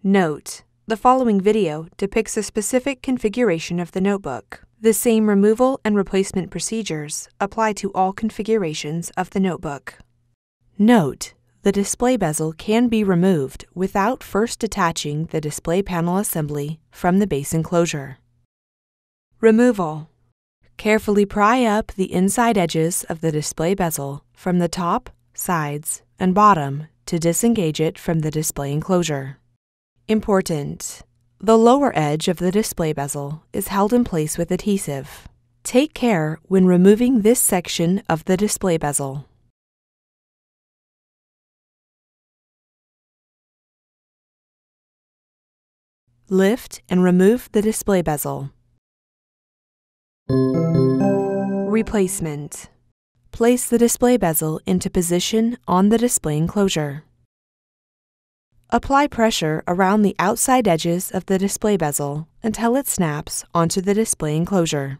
Note: the following video depicts a specific configuration of the notebook. The same removal and replacement procedures apply to all configurations of the notebook. Note: the display bezel can be removed without first detaching the display panel assembly from the base enclosure. Removal: carefully pry up the inside edges of the display bezel from the top, sides, and bottom to disengage it from the display enclosure. Important: the lower edge of the display bezel is held in place with adhesive. Take care when removing this section of the display bezel. Lift and remove the display bezel. Replacement: place the display bezel into position on the display enclosure. Apply pressure around the outside edges of the display bezel until it snaps onto the display enclosure.